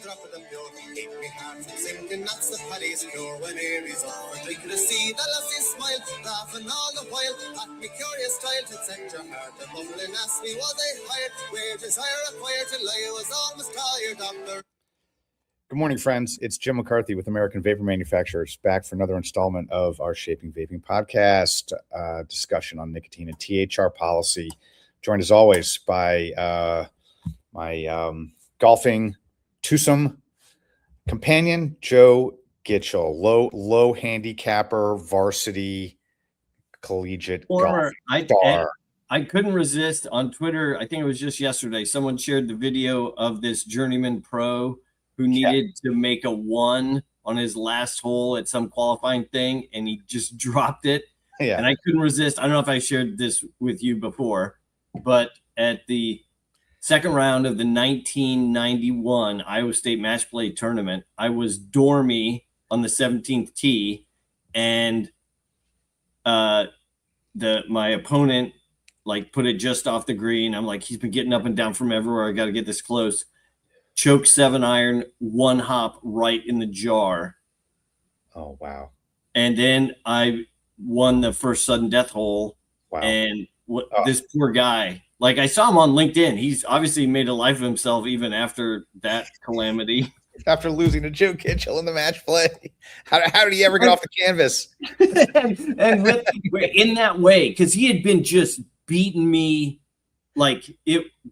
drop of the pure. Keep me heart from sinking, that's the paddy's cure. When Aries up for drink to see the lassie smile, laughing all the while at me curious style to set your heart. The bubbling asked me, was I hired? Wages higher acquired till I was almost tired, doctor. Good morning, friends. It's Jim McCarthy with American Vapor Manufacturers, back for another installment of our Shaping Vaping podcast, discussion on nicotine and THR policy. Joined as always by my golfing twosome companion, Joe Gitchell, low handicapper, varsity, collegiate golf star. I couldn't resist on Twitter. I think it was just yesterday. Someone shared the video of this journeyman pro who needed to make a 1 on his last hole at some qualifying thing, and he just dropped it. Yeah. And I couldn't resist. I don't know if I shared this with you before, but at the second round of the 1991 Iowa State Match Play Tournament, I was dormy on the 17th tee, and my opponent put it just off the green. I'm like, he's been getting up and down from everywhere. I got to get this close. Choke 7-iron, 1 hop right in the jar. Oh, wow. And then I won the first sudden death hole. Wow. And this poor guy, I saw him on LinkedIn. He's obviously made a life of himself even after that calamity. After losing to Joe Kitchell in the match play. How did he ever get off the canvas? and in that way, because he had been just beating me.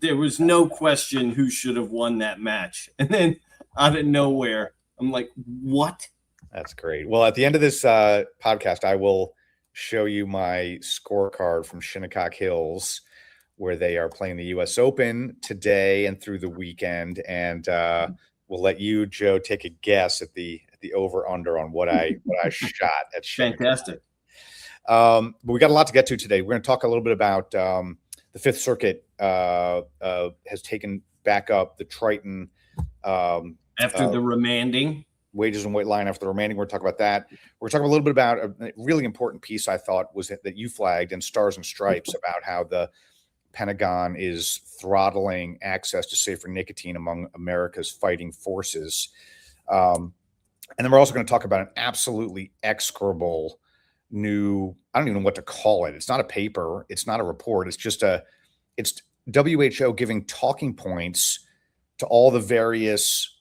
There was no question who should have won that match. And then out of nowhere, I'm like, what? That's great. Well, at the end of this podcast, I will show you my scorecard from Shinnecock Hills, where they are playing the U.S. Open today and through the weekend. And we'll let you, Joe, take a guess at the over-under on what I shot at Shinnecock. Fantastic. But we got a lot to get to today. We're going to talk a little bit about the Fifth Circuit has taken back up the Triton after the remanding. Wages and weight line after the remanding. We're talking about that. We're talking a little bit about a really important piece I thought was that you flagged in Stars and Stripes about how the Pentagon is throttling access to safer nicotine among America's fighting forces. And then we're also going to talk about an absolutely execrable new, I don't even know what to call it. It's not a paper. It's not a report. It's WHO giving talking points to all the various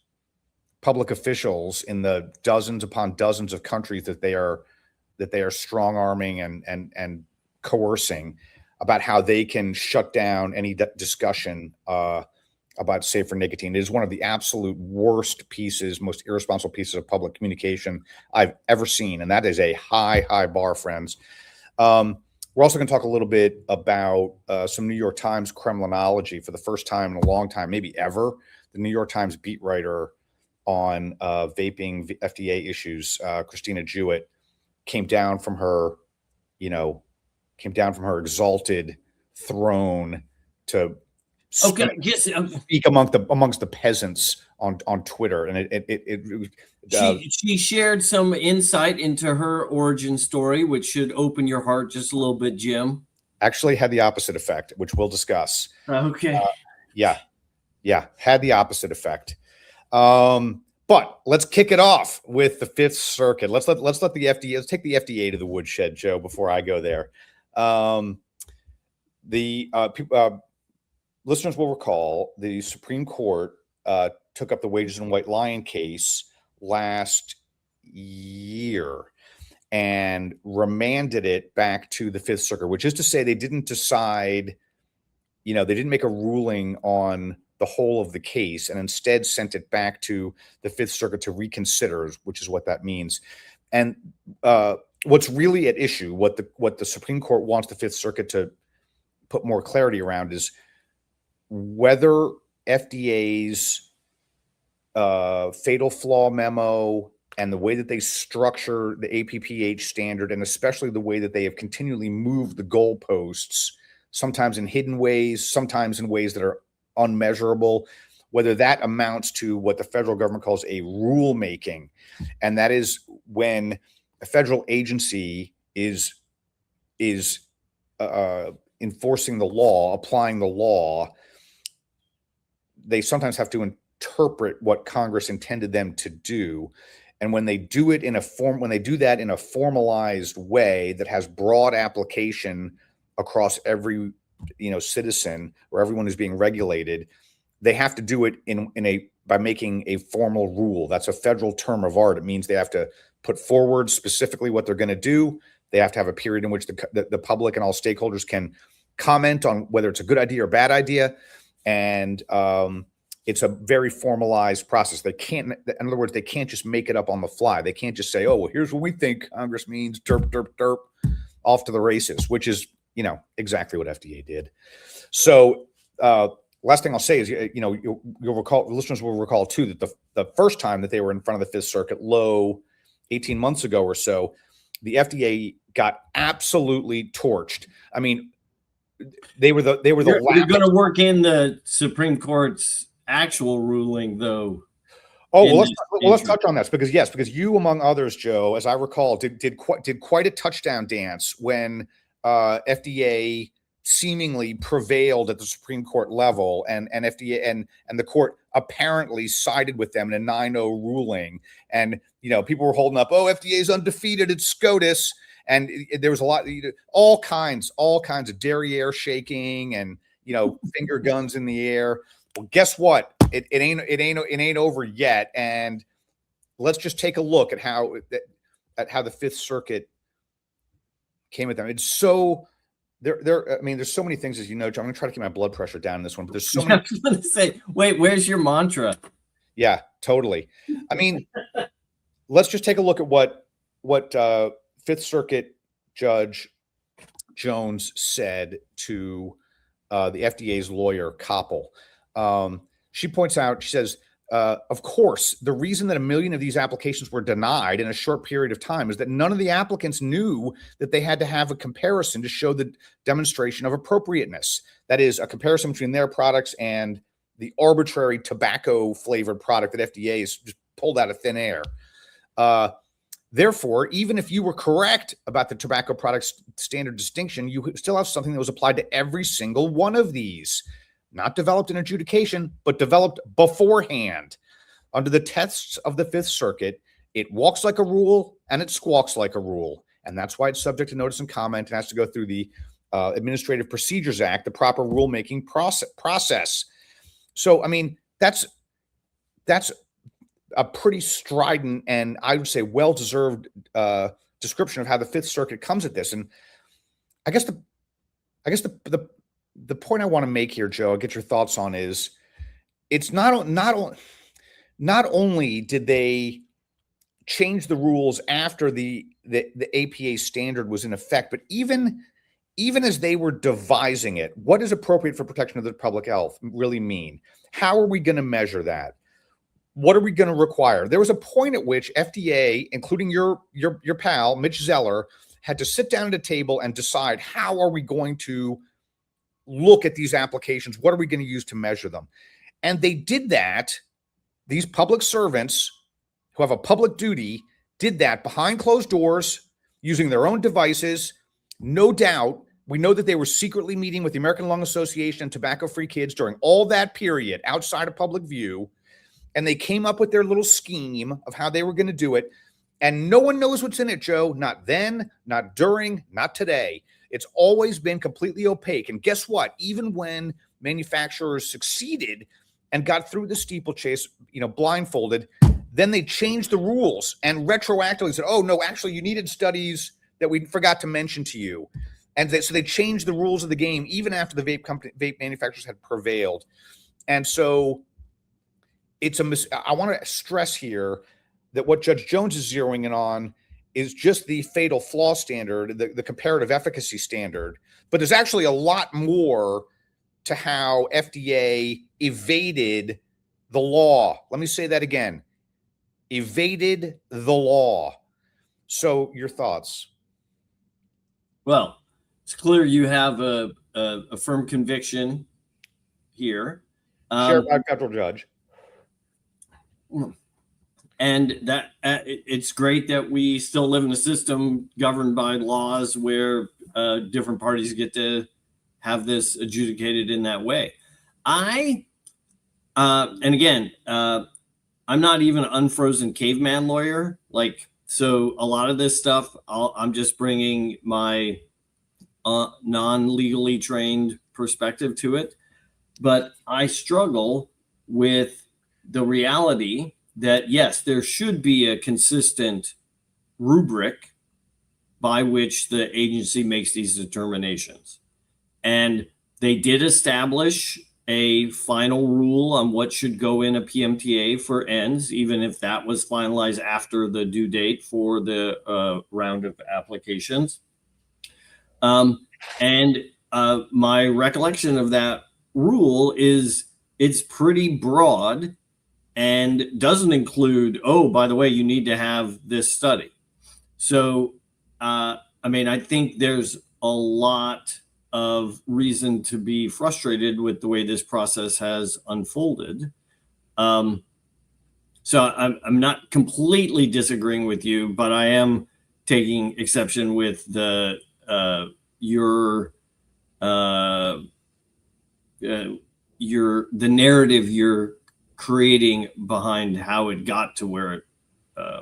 public officials in the dozens upon dozens of countries that they are strong arming and coercing about how they can shut down any discussion about safer nicotine. It is one of the absolute worst pieces, most irresponsible pieces of public communication I've ever seen. And that is a high bar, friends. We're also going to talk a little bit about some New York Times Kremlinology for the first time in a long time, maybe ever. The New York Times beat writer on vaping FDA issues, Christina Jewett, came down from her exalted throne to speak amongst the peasants on Twitter, and she shared some insight into her origin story, which should open your heart just a little bit, Jim. Actually, had the opposite effect, which we'll discuss. Okay. Had the opposite effect. But let's kick it off with the Fifth Circuit. Let's let the FDA. Let's take the FDA to the woodshed, Joe. Before I go there, listeners will recall the Supreme Court took up the Wages and White Lion case last year and remanded it back to the Fifth Circuit, which is to say they didn't decide, they didn't make a ruling on the whole of the case, and instead sent it back to the Fifth Circuit to reconsider, which is what that means. And what's really at issue, what the Supreme Court wants the Fifth Circuit to put more clarity around, is whether FDA's fatal flaw memo and the way that they structure the APPH standard, and especially the way that they have continually moved the goalposts, sometimes in hidden ways, sometimes in ways that are unmeasurable, whether that amounts to what the federal government calls a rulemaking. And that is when a federal agency is enforcing the law, applying the law, they sometimes have to interpret what Congress intended them to do. And when they do it in a form, when they do that in a formalized way that has broad application across every, citizen or everyone who's being regulated, they have to do it by making a formal rule. That's a federal term of art. It means they have to put forward specifically what they're going to do. They have to have a period in which the public and all stakeholders can comment on whether it's a good idea or bad idea. And it's a very formalized process. They can't, in other words, they can't just make it up on the fly. They can't just say, oh, well, here's what we think Congress means, derp, derp, derp, off to the races, which is, exactly what FDA did. So last thing I'll say is, you'll recall, listeners will recall too, that the first time that they were in front of the Fifth Circuit, 18 months ago or so, the FDA got absolutely torched. I mean, they were the You're going to work in the Supreme Court's actual ruling, though. Oh, well, let's touch on this because you, among others, Joe, as I recall, did quite a touchdown dance when FDA seemingly prevailed at the Supreme Court level, and FDA and the court apparently sided with them in a 9-0 ruling. And people were holding up, oh, FDA is undefeated, it's SCOTUS, and there was a lot, all kinds of derriere shaking and finger guns in the air. Well, guess what? It ain't over yet. And let's just take a look at how the Fifth Circuit came at them. It's so there's so many things, as you know, John. I'm gonna try to keep my blood pressure down in this one, but there's so many. I was gonna say, wait, where's your mantra? Yeah, totally. I mean, let's just take a look at what Fifth Circuit Judge Jones said to the FDA's lawyer, Koppel. She points out, she says, of course, the reason that 1 million of these applications were denied in a short period of time is that none of the applicants knew that they had to have a comparison to show the demonstration of appropriateness. That is, a comparison between their products and the arbitrary tobacco-flavored product that FDA has just pulled out of thin air. Therefore, even if you were correct about the tobacco products standard distinction, you still have something that was applied to every single one of these. Not developed in adjudication, but developed beforehand. Under the tests of the Fifth Circuit, it walks like a rule and it squawks like a rule. And that's why it's subject to notice and comment and has to go through the Administrative Procedures Act, the proper rulemaking process. So, I mean, that's a pretty strident and I would say well-deserved description of how the Fifth Circuit comes at this. And I guess the point I want to make here, Joe, I'll get your thoughts on is it's not only did they change the rules after the APA standard was in effect, but even as they were devising it, what is appropriate for protection of the public health really mean? How are we going to measure that? What are we going to require? There was a point at which FDA, including your pal, Mitch Zeller, had to sit down at a table and decide how are we going to look at these applications? What are we going to use to measure them? And they did that. These public servants who have a public duty did that behind closed doors using their own devices. No doubt, we know that they were secretly meeting with the American Lung Association and Tobacco-Free Kids during all that period outside of public view. And they came up with their little scheme of how they were going to do it. And no one knows what's in it, Joe. Not then, not during, not today. It's always been completely opaque. And guess what? Even when manufacturers succeeded and got through the steeplechase, blindfolded, then they changed the rules and retroactively said, oh, no, actually, you needed studies that we forgot to mention to you. And so they changed the rules of the game even after the vape manufacturers had prevailed. And so I want to stress here that what Judge Jones is zeroing in on is just the fatal flaw standard, the comparative efficacy standard. But there's actually a lot more to how FDA evaded the law. Let me say that again. Evaded the law. So your thoughts? Well, it's clear you have a firm conviction here. Sheriff, federal judge. And that it's great that we still live in a system governed by laws where different parties get to have this adjudicated in that way. I And again, I'm not even an unfrozen caveman lawyer. Like, so a lot of this stuff, I'm just bringing my non-legally trained perspective to it. But I struggle with the reality that, yes, there should be a consistent rubric by which the agency makes these determinations. And they did establish a final rule on what should go in a PMTA for NHANES, even if that was finalized after the due date for the round of applications. And my recollection of that rule is it's pretty broad and doesn't include, oh, by the way, you need to have this study. So, I mean, I think there's a lot of reason to be frustrated with the way this process has unfolded. So I'm not completely disagreeing with you, but I am taking exception with the narrative you're creating behind how it got to where it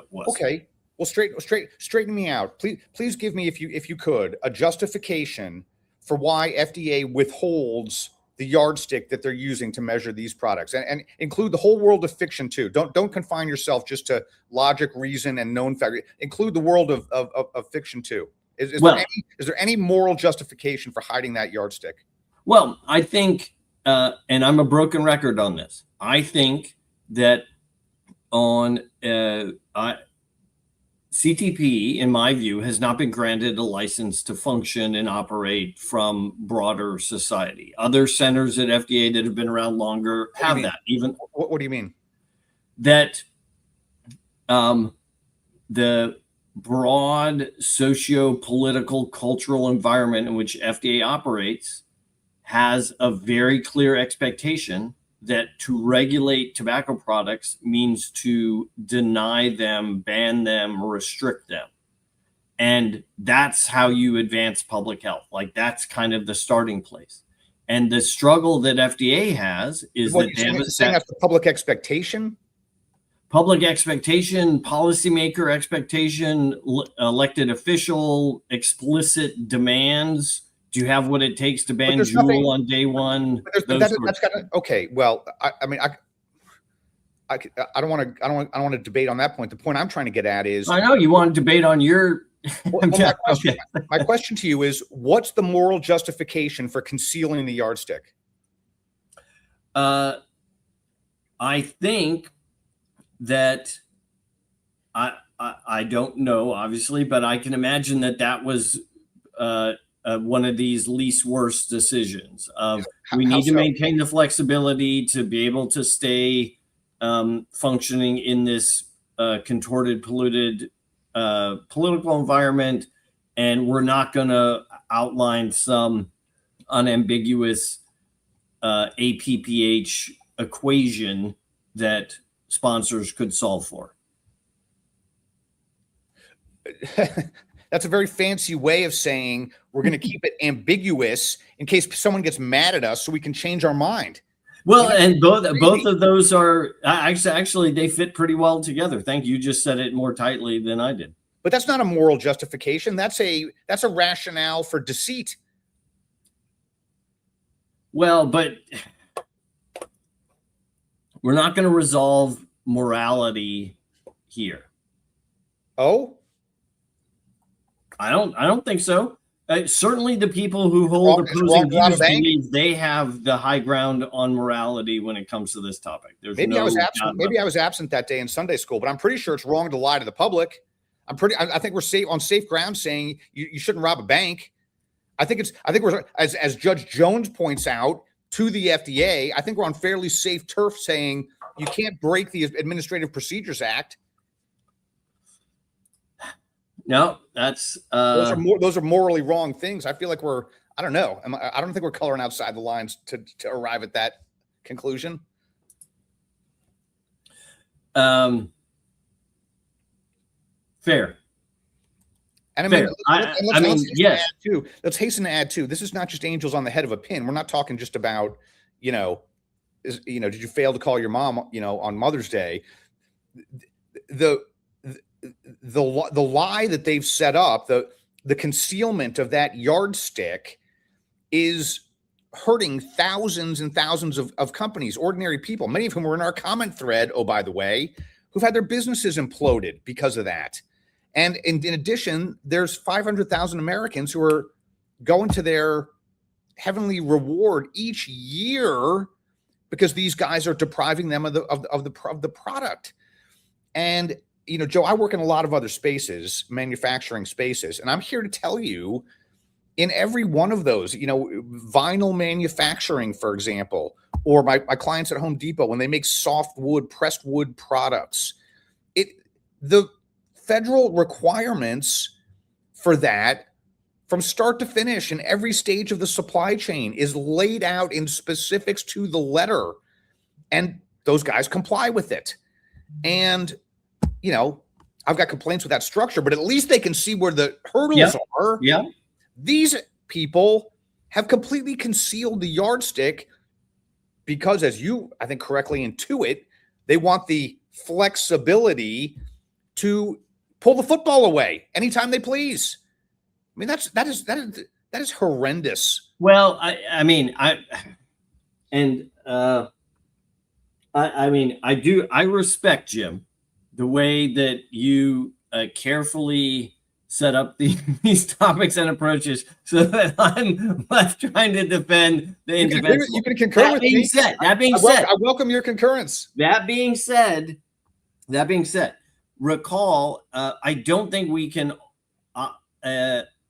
was. Okay. Well, straighten me out. Please give me, if you could, a justification for why FDA withholds the yardstick that they're using to measure these products, and include the whole world of fiction too. Don't confine yourself just to logic, reason, and known fact. Include the world of fiction too. Is there any moral justification for hiding that yardstick? Well, I think, and I'm a broken record on this, I think that on CTP, in my view, has not been granted a license to function and operate from broader society. Other centers at FDA that have been around longer have that. Even what do you mean? That the broad socio-political cultural environment in which FDA operates has a very clear expectation that to regulate tobacco products means to deny them, ban them, restrict them. And that's how you advance public health. Like, that's kind of the starting place. And the struggle that FDA has is that they have that's the public expectation. Public expectation, policymaker expectation, elected official, explicit demands. Do you have what it takes to ban Juul on day one? Okay. Well, I mean, I don't want to debate on that point. The point I'm trying to get at is, I know you want to debate on your. My question to you is, what's the moral justification for concealing the yardstick? I think that I don't know, obviously, but I can imagine that was one of these least worst decisions of we need to maintain the flexibility to be able to stay functioning in this contorted, polluted political environment, and we're not going to outline some unambiguous APPH equation that sponsors could solve for. That's a very fancy way of saying we're going to keep it ambiguous in case someone gets mad at us so we can change our mind. Well, and both of those are actually they fit pretty well together. Thank you. You just said it more tightly than I did. But that's not a moral justification. That's a rationale for deceit. Well, but we're not going to resolve morality here. Oh? I don't think so. Certainly the people who hold opposing views believe they have the high ground on morality when it comes to this topic. Maybe I was absent that day in Sunday school, but I'm pretty sure it's wrong to lie to the public. I think we're safe on safe ground saying you shouldn't rob a bank. I think we're, as Judge Jones points out to the FDA, I think we're on fairly safe turf saying you can't break the Administrative Procedures Act. No, that's those are morally wrong things. I feel like I don't know. I don't think we're coloring outside the lines to arrive at that conclusion. Fair. And let's hasten to add too. This is not just angels on the head of a pin. We're not talking just about, did you fail to call your mom, on Mother's Day? The lie that they've set up, the concealment of that yardstick is hurting thousands and thousands of companies, ordinary people, many of whom were in our comment thread, oh, by the way, who've had their businesses imploded because of that. And in addition, there's 500,000 Americans who are going to their heavenly reward each year because these guys are depriving them of the product. And Joe, I work in a lot of other spaces, manufacturing spaces, and I'm here to tell you, in every one of those, vinyl manufacturing, for example, or my clients at Home Depot, when they make soft wood, pressed wood products, the federal requirements for that from start to finish in every stage of the supply chain is laid out in specifics to the letter, and those guys comply with it. And I've got complaints with that structure, but at least they can see where the hurdles are. Yeah. These people have completely concealed the yardstick because, as you, I think, correctly intuit, they want the flexibility to pull the football away anytime they please. I mean, that is horrendous. Well, I respect, Jim, the way that you carefully set up these topics and approaches so that I'm left trying to defend the indefensible. You can concur with me. That being said, I welcome your concurrence. That being said, recall, I don't think we can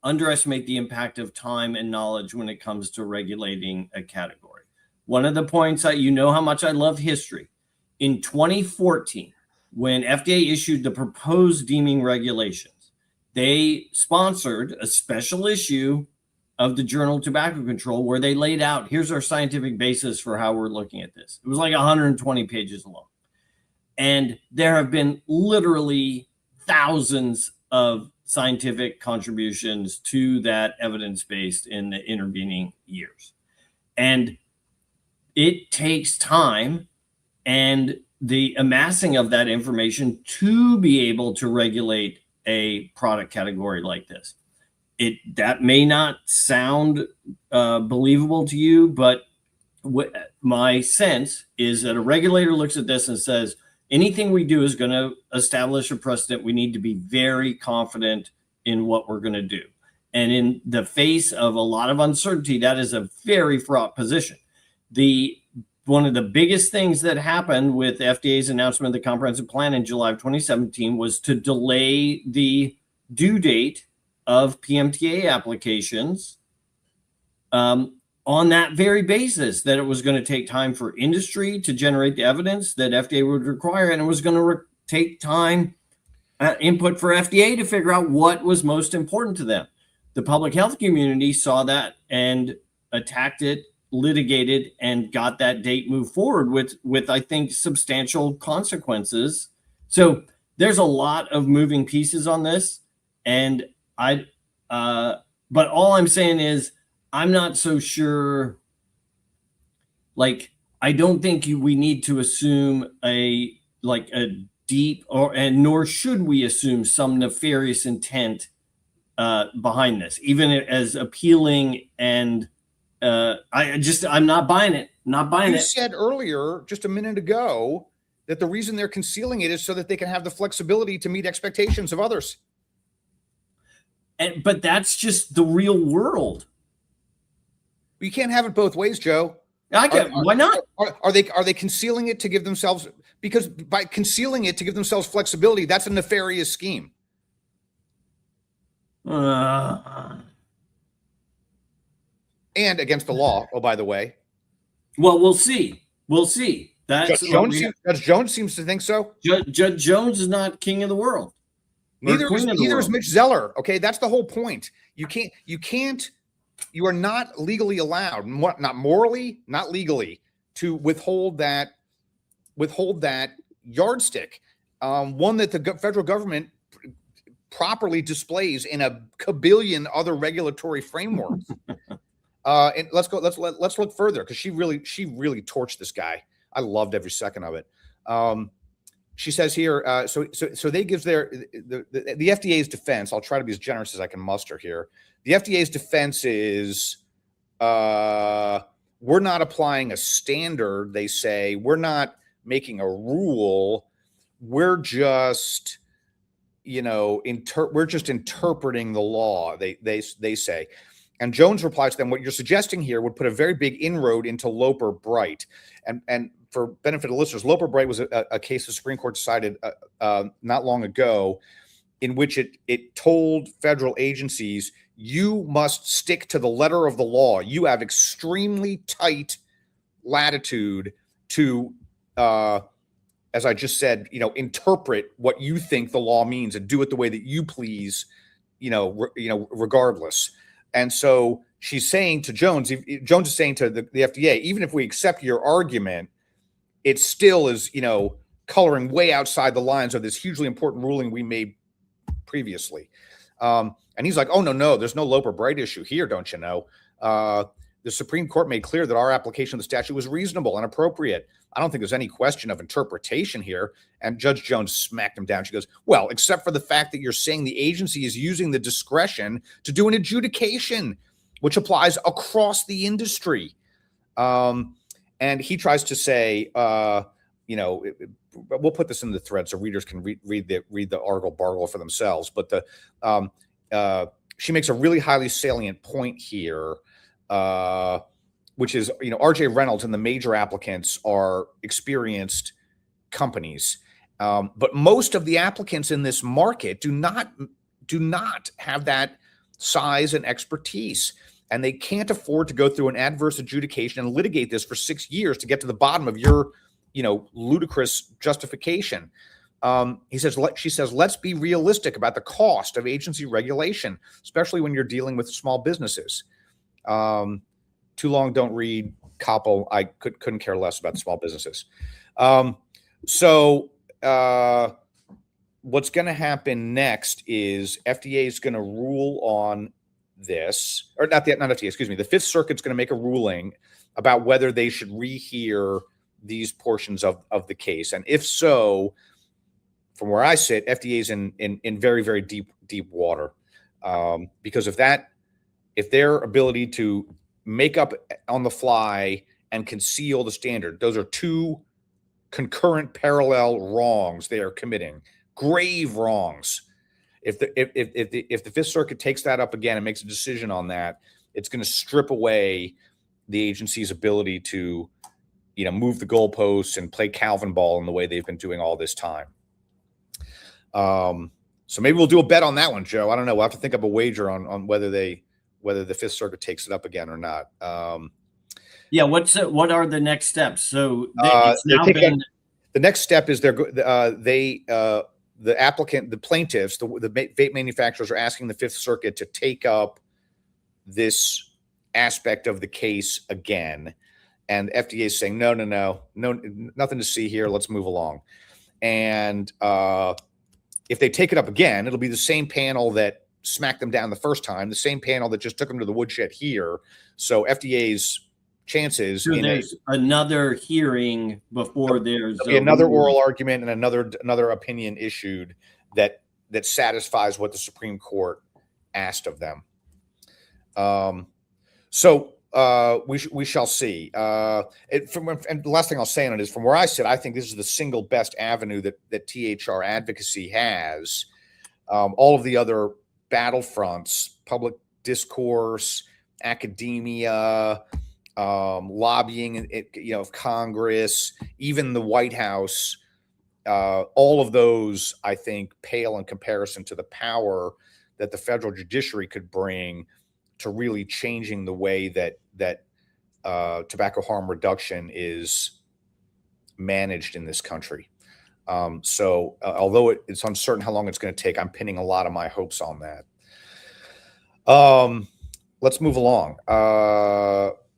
underestimate the impact of time and knowledge when it comes to regulating a category. One of the points how much I love history. In 2014, when FDA issued the proposed deeming regulations, they sponsored a special issue of the Journal of Tobacco Control where they laid out, here's our scientific basis for how we're looking at this. It was like 120 pages long. And there have been literally thousands of scientific contributions to that evidence-based in the intervening years. And it takes time and the amassing of that information to be able to regulate a product category like this. That may not sound believable to you, but my sense is that a regulator looks at this and says, anything we do is going to establish a precedent. We need to be very confident in what we're going to do. And in the face of a lot of uncertainty, that is a very fraught position. One of the biggest things that happened with FDA's announcement of the comprehensive plan in July of 2017 was to delay the due date of PMTA applications on that very basis, that it was going to take time for industry to generate the evidence that FDA would require, and it was going to take time input for FDA to figure out what was most important to them. The public health community saw that and attacked it, litigated, and got that date moved forward with I think substantial consequences. So there's a lot of moving pieces on this, and but all I'm saying is I'm not so sure. Like, I don't think we need to assume a deep nor should we assume some nefarious intent behind this, even as appealing and I'm not buying it. You said earlier, just a minute ago, that the reason they're concealing it is so that they can have the flexibility to meet expectations of others. But that's just the real world. You can't have it both ways, Joe. Why not? Are they concealing it to give themselves, because by concealing it to give themselves flexibility, that's a nefarious scheme. And against the law, oh, by the way. Well, we'll see. Judge Jones seems to think so. Judge Jones is not king of the world. Neither is Mitch Zeller. Okay, that's the whole point. You are not legally allowed, not morally, not legally, to withhold that yardstick, one that the federal government properly displays in a kabillion other regulatory frameworks. And let's look further, because she really torched this guy. I loved every second of it. She says here, so they gives the FDA's defense. I'll try to be as generous as I can muster here. The FDA's defense is, we're not applying a standard. They say we're not making a rule. We're just, we're just interpreting the law. They say. And Jones replies to them, what you're suggesting here would put a very big inroad into Loper Bright. And for benefit of listeners, Loper Bright was a case the Supreme Court decided not long ago, in which it told federal agencies, you must stick to the letter of the law. You have extremely tight latitude to, as I just said, interpret what you think the law means and do it the way that you please, regardless. And so she's saying to Jones, Jones is saying to the FDA, even if we accept your argument, it still is, coloring way outside the lines of this hugely important ruling we made previously. And he's like, oh, no, there's no Loper Bright issue here, don't you know? The Supreme Court made clear that our application of the statute was reasonable and appropriate. I don't think there's any question of interpretation here. And Judge Jones smacked him down. She goes, well, except for the fact that you're saying the agency is using the discretion to do an adjudication, which applies across the industry. And he tries to say, we'll put this in the thread so readers can read the argle-bargle for themselves. But she makes a really highly salient point here, which is, R.J. Reynolds and the major applicants are experienced companies. But most of the applicants in this market do not have that size and expertise. And they can't afford to go through an adverse adjudication and litigate this for 6 years to get to the bottom of your, ludicrous justification. She says, let's be realistic about the cost of agency regulation, especially when you're dealing with small businesses. Too long, don't read. Koppel, I couldn't care less about the small businesses. So what's going to happen next is FDA is going to rule on this, or not FDA, excuse me. The Fifth Circuit's going to make a ruling about whether they should rehear these portions of the case. And if so, from where I sit, FDA is in very, very deep water. Because if their ability to make up on the fly and conceal the standard, those are two concurrent parallel wrongs they are committing, grave wrongs. If the Fifth Circuit takes that up again and makes a decision on that, it's going to strip away the agency's ability to, move the goalposts and play Calvin ball in the way they've been doing all this time. So maybe we'll do a bet on that one, Joe. I don't know. We'll have to think of a wager on whether the Fifth Circuit takes it up again or not. Yeah. What are the next steps? So it's now been. The next step is the applicant, the plaintiffs, the vape manufacturers are asking the Fifth Circuit to take up this aspect of the case again. And FDA is saying, no, nothing to see here. Let's move along. And if they take it up again, it'll be the same panel that smacked them down the first time, the same panel that just took them to the woodshed here. So FDA's chances. So there's another hearing before there's another oral argument and another opinion issued that satisfies what the Supreme Court asked of them. So we shall see. And the last thing I'll say on it is, from where I sit, I think this is the single best avenue that THR advocacy has. All of the other battlefronts, public discourse, academia, lobbying, of Congress, even the White House, all of those, I think, pale in comparison to the power that the federal judiciary could bring to really changing the way that tobacco harm reduction is managed in this country. So although it's uncertain how long it's going to take, I'm pinning a lot of my hopes on that. Let's move along.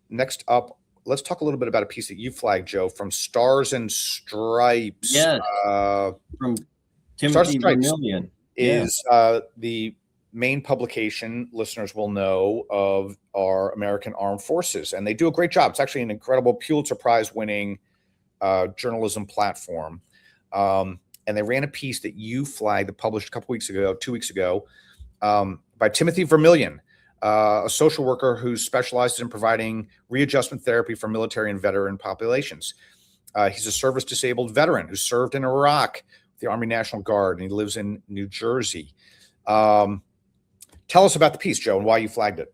Next up, let's talk a little bit about a piece that you flagged, Joe, from Stars and Stripes. Yes, from Timothy Vermillion. Is the main publication listeners will know of our American Armed Forces, and they do a great job. It's actually an incredible Pulitzer Prize winning journalism platform. And they ran a piece that you flagged, that published a couple weeks ago, 2 weeks ago, by Timothy Vermillion, a social worker who specializes in providing readjustment therapy for military and veteran populations. He's a service disabled veteran who served in Iraq, the Army National Guard, and he lives in New Jersey. Tell us about the piece, Joe, and why you flagged it.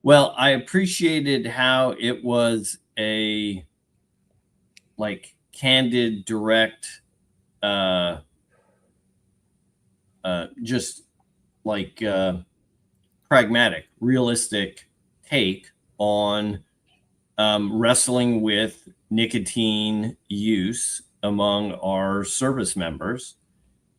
Well, I appreciated how it was a candid, direct, just pragmatic, realistic take on wrestling with nicotine use among our service members.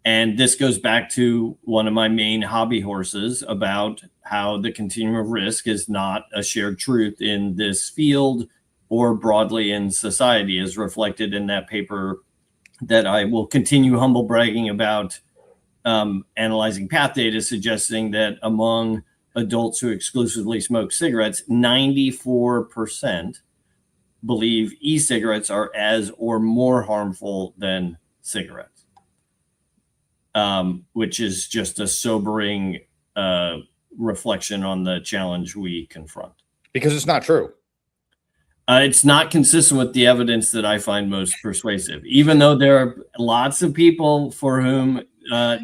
And this goes back to one of my main hobby horses about how the continuum of risk is not a shared truth in this field or broadly in society, as reflected in that paper that I will continue humble bragging about, analyzing path data, suggesting that among adults who exclusively smoke cigarettes, 94% believe e-cigarettes are as or more harmful than cigarettes. Which is just a sobering reflection on the challenge we confront. Because it's not true. It's not consistent with the evidence that I find most persuasive, even though there are lots of people for whom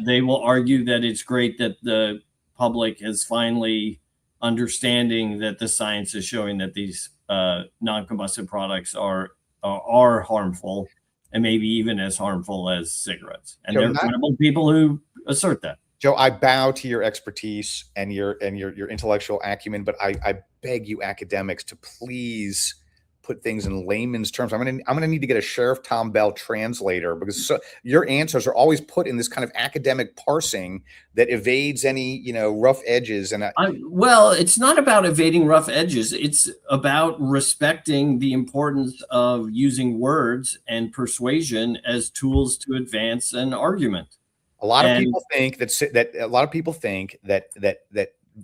they will argue that it's great that the public is finally understanding that the science is showing that these non-combustive products are harmful, and maybe even as harmful as cigarettes. And there are credible people who assert that. Joe, I bow to your expertise and your intellectual acumen, but I beg you academics to please put things in layman's terms. I'm gonna need to get a Sheriff Tom Bell translator, because your answers are always put in this kind of academic parsing that evades any rough edges. And well, it's not about evading rough edges. It's about respecting the importance of using words and persuasion as tools to advance an argument. A lot of people think that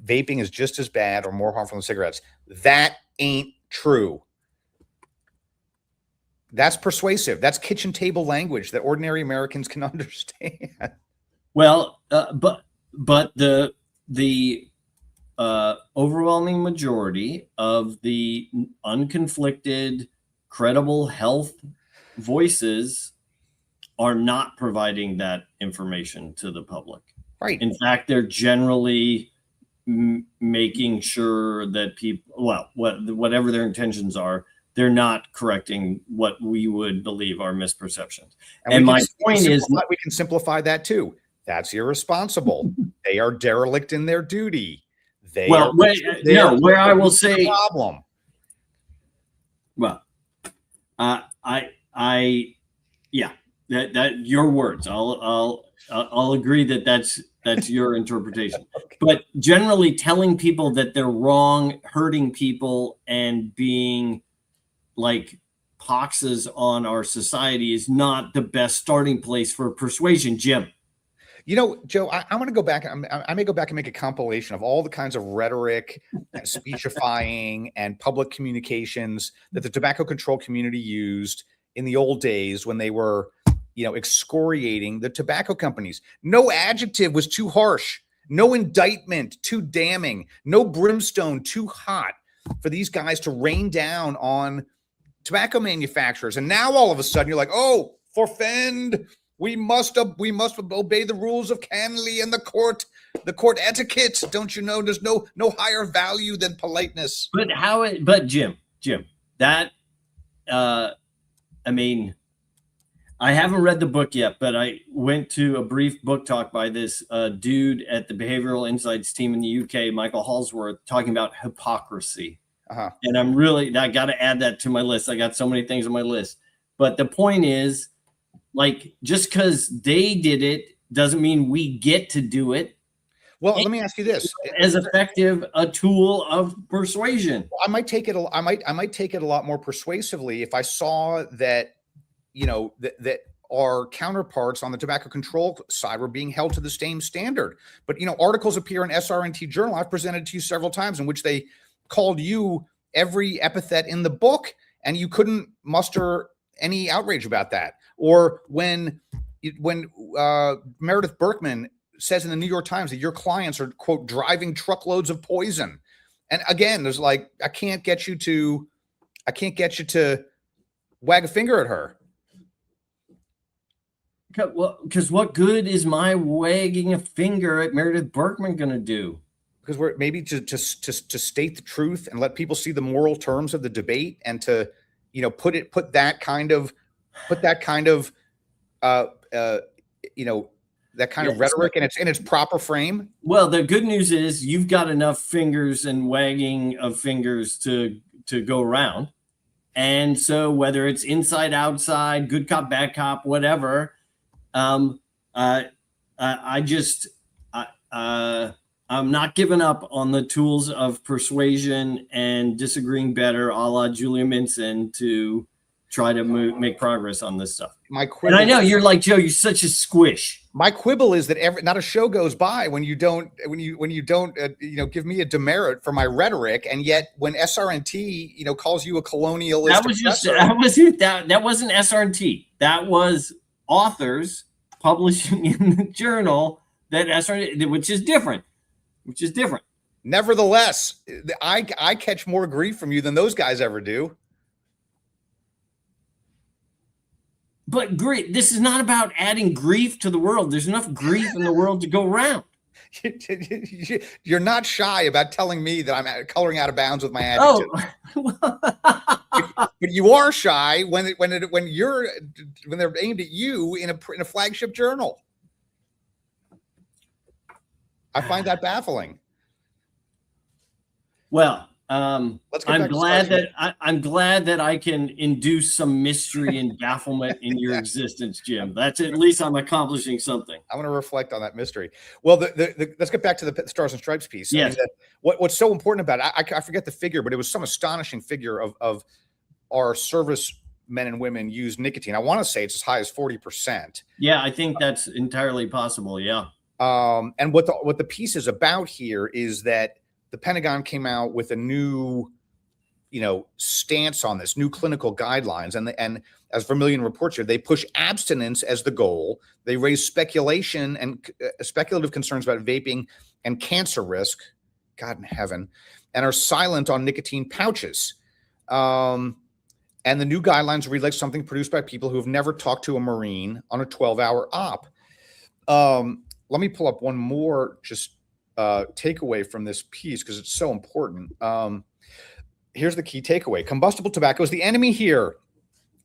vaping is just as bad or more harmful than cigarettes. That ain't true. That's persuasive. That's kitchen table language that ordinary Americans can understand. Well, but the overwhelming majority of the unconflicted, credible health voices are not providing that information to the public. Right. In fact, they're generally making sure that people, whatever their intentions are, they're not correcting what we would believe are misperceptions. And my point is, we can simplify that too. That's irresponsible. They are derelict in their duty. Where I will say problem. Well, that your words. I'll agree that that's your interpretation. Okay. But generally, telling people that they're wrong, hurting people, and being like poxes on our society is not the best starting place for persuasion, Jim. Joe, I want to go back. I may go back and make a compilation of all the kinds of rhetoric, speechifying, and public communications that the tobacco control community used in the old days when they were, excoriating the tobacco companies. No adjective was too harsh. No indictment too damning. No brimstone too hot for these guys to rain down on tobacco manufacturers. And now all of a sudden you're like, oh, forfend. We must obey the rules of Canley and the court etiquette. Don't you know there's no higher value than politeness? But Jim, that I haven't read the book yet, but I went to a brief book talk by this dude at the Behavioral Insights team in the UK, Michael Hallsworth, talking about hypocrisy. Uh-huh. And I got to add that to my list. I got so many things on my list. But the point is, just because they did it doesn't mean we get to do it. Well, let me ask you this: as effective a tool of persuasion. I might take it a lot more persuasively if I saw that, that our counterparts on the tobacco control side were being held to the same standard. But, articles appear in SRNT Journal, I've presented to you several times, in which they called you every epithet in the book, and you couldn't muster any outrage about that. Or when Meredith Berkman says in the New York Times that your clients are, quote, driving truckloads of poison. And again, there's like, I can't get you to wag a finger at her. Well, because what good is my wagging a finger at Meredith Berkman going to do? Because we're maybe to state the truth and let people see the moral terms of the debate, and to, put that kind of rhetoric in its proper frame. Well, the good news is you've got enough fingers and wagging of fingers to go around. And so whether it's inside, outside, good cop, bad cop, whatever, I'm not giving up on the tools of persuasion and disagreeing better, a la Julia Minson, to try to make progress on this stuff. And I know you're like, Joe, you're such a squish. My quibble is that not a show goes by when you don't give me a demerit for my rhetoric, and yet when SRNT calls you a colonialist, that wasn't SRNT. That was authors publishing in the journal that SRNT, which is different. Nevertheless, I catch more grief from you than those guys ever do. But grief, this is not about adding grief to the world. There's enough grief in the world to go around. You're not shy about telling me that I'm coloring out of bounds with my adjective. But you are shy when they're aimed at you in a flagship journal. I find that baffling. Well, I'm glad that I can induce some mystery and bafflement in your existence, Jim. That's at least I'm accomplishing something. I want to reflect on that mystery. Well, let's get back to the Stars and Stripes piece. Yes. I mean, what's so important about it, I forget the figure, but it was some astonishing figure of our service men and women use nicotine. I want to say it's as high as 40%. Yeah, I think that's entirely possible. Yeah. And what the piece is about here is that the Pentagon came out with a new, stance on this, new clinical guidelines. And as Vermillion reports here, they push abstinence as the goal. They raise speculation and speculative concerns about vaping and cancer risk, God in heaven, and are silent on nicotine pouches. And the new guidelines read like something produced by people who have never talked to a Marine on a 12-hour op. Let me pull up one more takeaway from this piece, because it's so important. Here's the key takeaway. Combustible tobacco is the enemy here.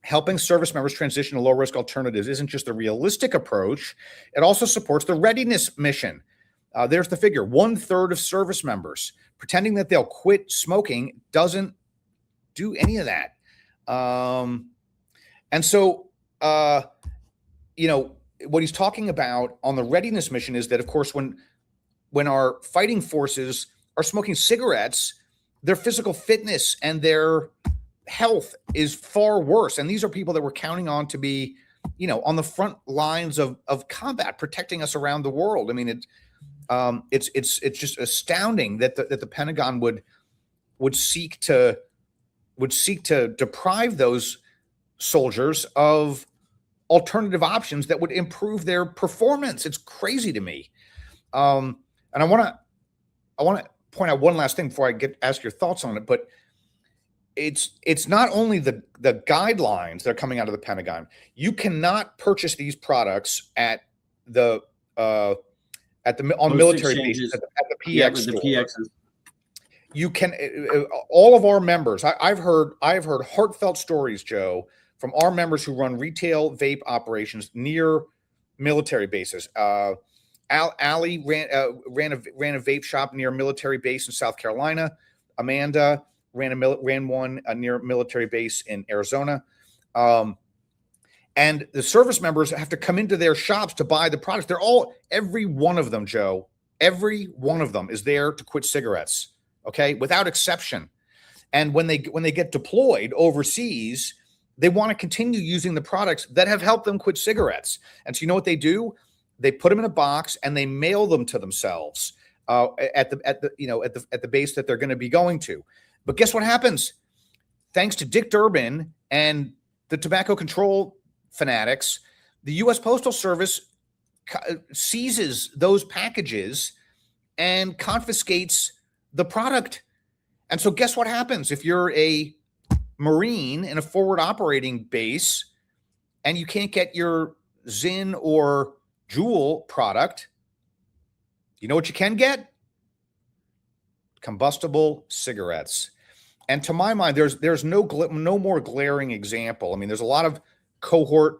Helping service members transition to low-risk alternatives isn't just a realistic approach. It also supports the readiness mission. There's the figure. 1/3 of service members pretending that they'll quit smoking doesn't do any of that. And so, what he's talking about on the readiness mission is that, of course, when our fighting forces are smoking cigarettes, their physical fitness and their health is far worse. And these are people that we're counting on to be, on the front lines of combat, protecting us around the world. I mean, it's just astounding that the Pentagon would seek to deprive those soldiers of alternative options that would improve their performance. It's crazy to me. And I want to point out one last thing before I ask your thoughts on it, but it's not only the guidelines that are coming out of the Pentagon. You cannot purchase these products on military bases at the PX store. The PXs. You can all of our members. I've heard heartfelt stories, Joe, from our members who run retail vape operations near military bases. Allie ran a vape shop near a military base in South Carolina. Amanda ran one near a military base in Arizona. And the service members have to come into their shops to buy the products. Every one of them, Joe, every one of them is there to quit cigarettes. Okay, without exception. And when they get deployed overseas, they want to continue using the products that have helped them quit cigarettes. And so you know what they do? They put them in a box and they mail them to themselves at the base that they're going to be going to. But guess what happens? Thanks to Dick Durbin and the tobacco control fanatics, the U.S. Postal Service seizes those packages and confiscates the product. And so guess what happens? If you're a Marine in a forward operating base and you can't get your Zyn or Juul product, you know what you can get? Combustible cigarettes. And to my mind, there's no more glaring example. I mean, there's a lot of cohort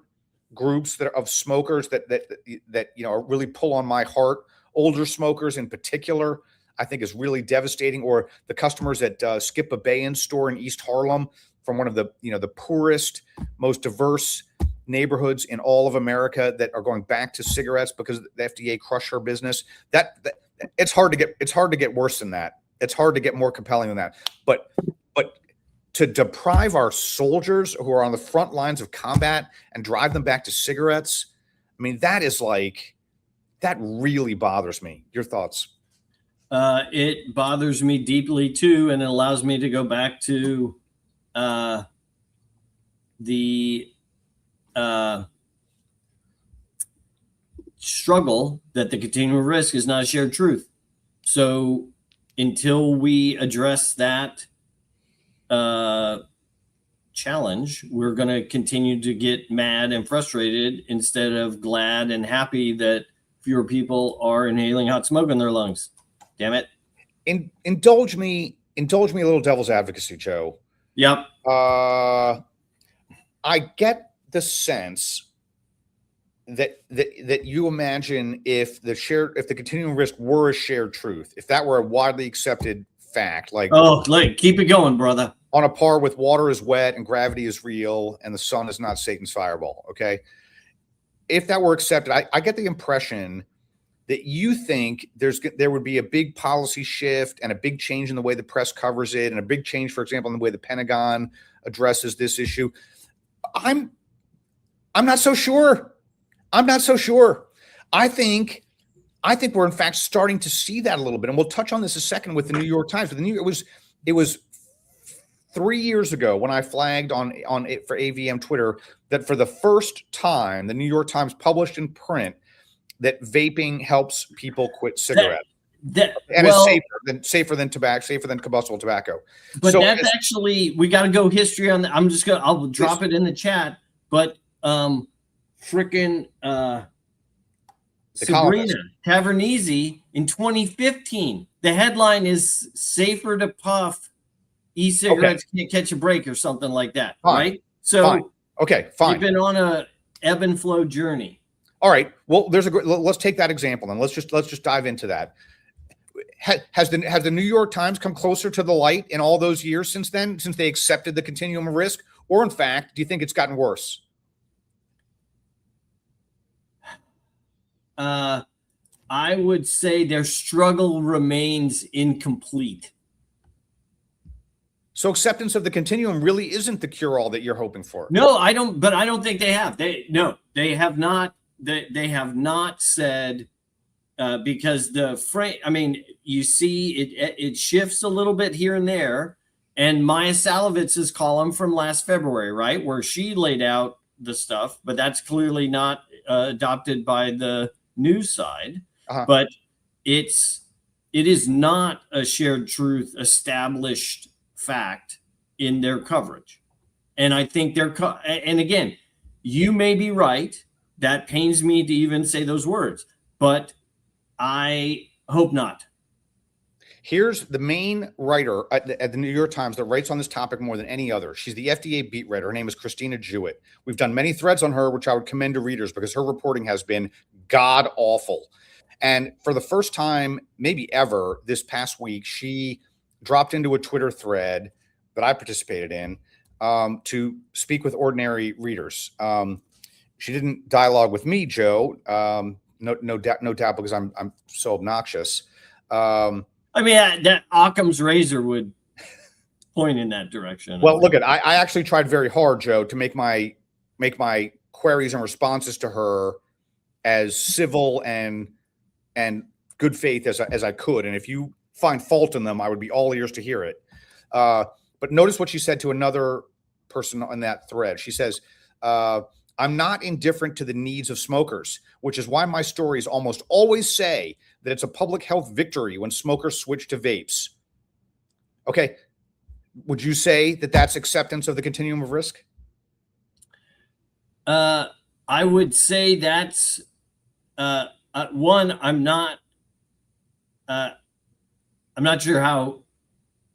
groups that are of smokers that really pull on my heart. Older smokers in particular, I think, is really devastating. Or the customers at Skip a Bayan store in East Harlem, from one of the poorest, most diverse neighborhoods in all of America, that are going back to cigarettes because the FDA crushed her business. That it's hard to get worse than that. It's hard to get more compelling than that. But to deprive our soldiers who are on the front lines of combat and drive them back to cigarettes, I mean, that really bothers me. Your thoughts? It bothers me deeply too, and it allows me to go back to the struggle that the continuum risk is not a shared truth. So until we address that challenge, we're going to continue to get mad and frustrated instead of glad and happy that fewer people are inhaling hot smoke in their lungs. Damn it. Indulge me a little devil's advocacy, Joe. Yep. I get the sense that you imagine if the continuum risk were a shared truth, if that were a widely accepted fact, keep it going, brother. On a par with water is wet and gravity is real and the sun is not Satan's fireball. Okay. If that were accepted, I get the impression that you think there would be a big policy shift and a big change in the way the press covers it, and a big change, for example, in the way the Pentagon addresses this issue. I'm not so sure. I think we're in fact starting to see that a little bit, and we'll touch on this a second with the New York Times. But it was 3 years ago when I flagged on it for AVM Twitter that for the first time, the New York Times published in print that vaping helps people quit cigarettes. Is safer than tobacco, safer than combustible tobacco. But actually, we got to go history on that. I'll drop it in the chat. But Sabrina Tavernese in 2015, the headline is "Safer to Puff, E-cigarettes can't catch a break" or something like that. Fine. Right? So fine. We've been on a ebb and flow journey. All right. Well, let's take that example then. Let's just dive into that. Has the New York Times come closer to the light in all those years since then, since they accepted the continuum of risk? Or in fact, do you think it's gotten worse? I would say their struggle remains incomplete. So acceptance of the continuum really isn't the cure-all that you're hoping for. No, I don't. But I don't think they have. They have not. They have not said because the frame. I mean, you see, it shifts a little bit here and there. And Maia Szalavitz's column from last February, right, where she laid out the stuff, but that's clearly not adopted by the news side. Uh-huh. But it is not a shared truth, established fact in their coverage. And I think and again, you may be right. That pains me to even say those words, but I hope not. Here's the main writer at the New York Times that writes on this topic more than any other. She's the FDA beat writer. Her name is Christina Jewett. We've done many threads on her, which I would commend to readers because her reporting has been god awful. And for the first time, maybe ever, this past week, she dropped into a Twitter thread that I participated in to speak with ordinary readers. She didn't dialogue with me, Joe. No doubt, because I'm so obnoxious. I mean, that Occam's razor would point in that direction. Well, look, I actually tried very hard, Joe, to make my queries and responses to her as civil and good faith as I could. And if you find fault in them, I would be all ears to hear it. But notice what she said to another person on that thread. She says, I'm not indifferent to the needs of smokers, which is why my stories almost always say that it's a public health victory when smokers switch to vapes. Okay. Would you say that that's acceptance of the continuum of risk? I would say that's one. I'm not sure how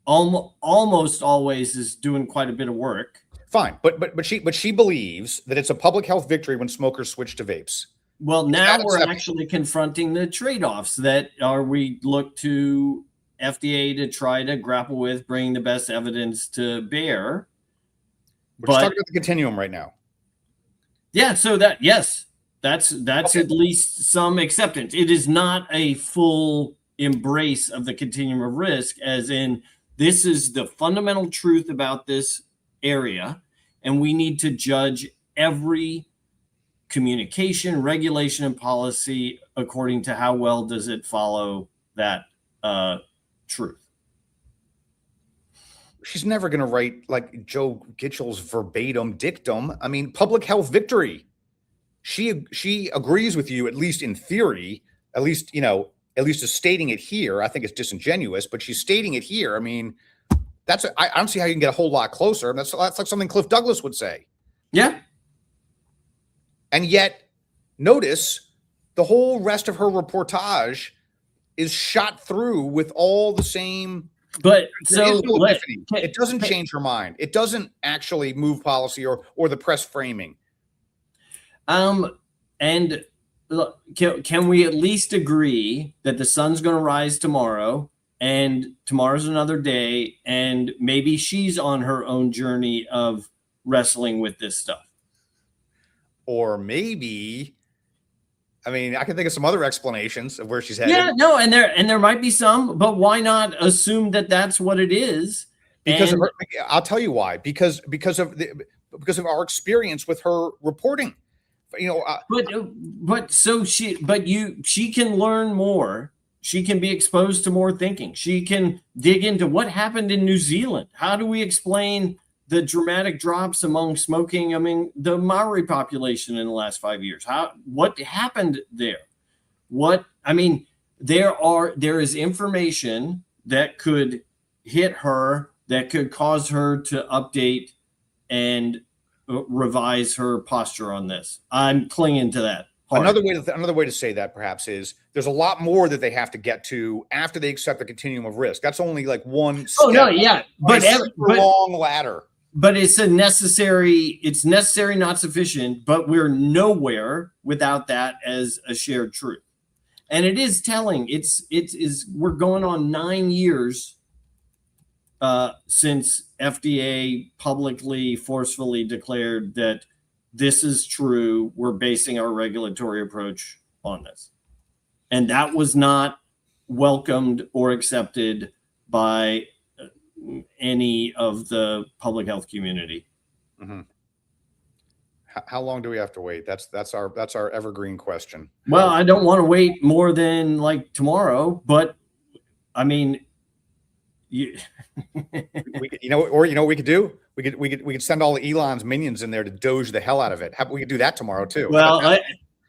almost always is doing quite a bit of work. Fine, but she believes that it's a public health victory when smokers switch to vapes. Well, now we're actually confronting the trade-offs that we look to FDA to try to grapple with, bringing the best evidence to bear. We're just talking about the continuum right now. Yeah, so that's okay. At least some acceptance. It is not a full embrace of the continuum of risk, as in this is the fundamental truth about this area, and we need to judge every communication, regulation, and policy according to how well does it follow that truth. She's never going to write like Joe Gitchell's verbatim dictum. I mean, public health victory. She agrees with you, at least in theory, at least is stating it here. I think it's disingenuous, but she's stating it here. I mean, I don't see how you can get a whole lot closer. That's like something Cliff Douglas would say. Yeah. And yet, notice the whole rest of her reportage is shot through with all the same. But so it doesn't change her mind. It doesn't actually move policy or the press framing. And look, can we at least agree that the sun's going to rise tomorrow, and tomorrow's another day, and maybe she's on her own journey of wrestling with this stuff? Or maybe, I mean, I can think of some other explanations of where she's headed. Yeah, no, and there might be some, but why not assume that that's what it is? Because of her, I'll tell you why. Because of our experience with her reporting. She can learn more. She can be exposed to more thinking. She can dig into what happened in New Zealand. How do we explain the dramatic drops among smoking, the Maori population in the last 5 years? What happened there? There is information that could hit her, that could cause her to update and revise her posture on this. I'm clinging to that. Another way to say that perhaps is there's a lot more that they have to get to after they accept the continuum of risk. That's only like one step. Oh no, yeah, but long ladder. But it's necessary, not sufficient, but we're nowhere without that as a shared truth. And it is telling. We're going on 9 years since FDA publicly, forcefully declared that this is true. We're basing our regulatory approach on this. And that was not welcomed or accepted by any of the public health community. Mm-hmm. How long do we have to wait? That's our evergreen question. Well, I don't want to wait more than like tomorrow, but I mean, we we could do? We could send all the Elon's minions in there to doge the hell out of it. We could do that tomorrow too. Well, how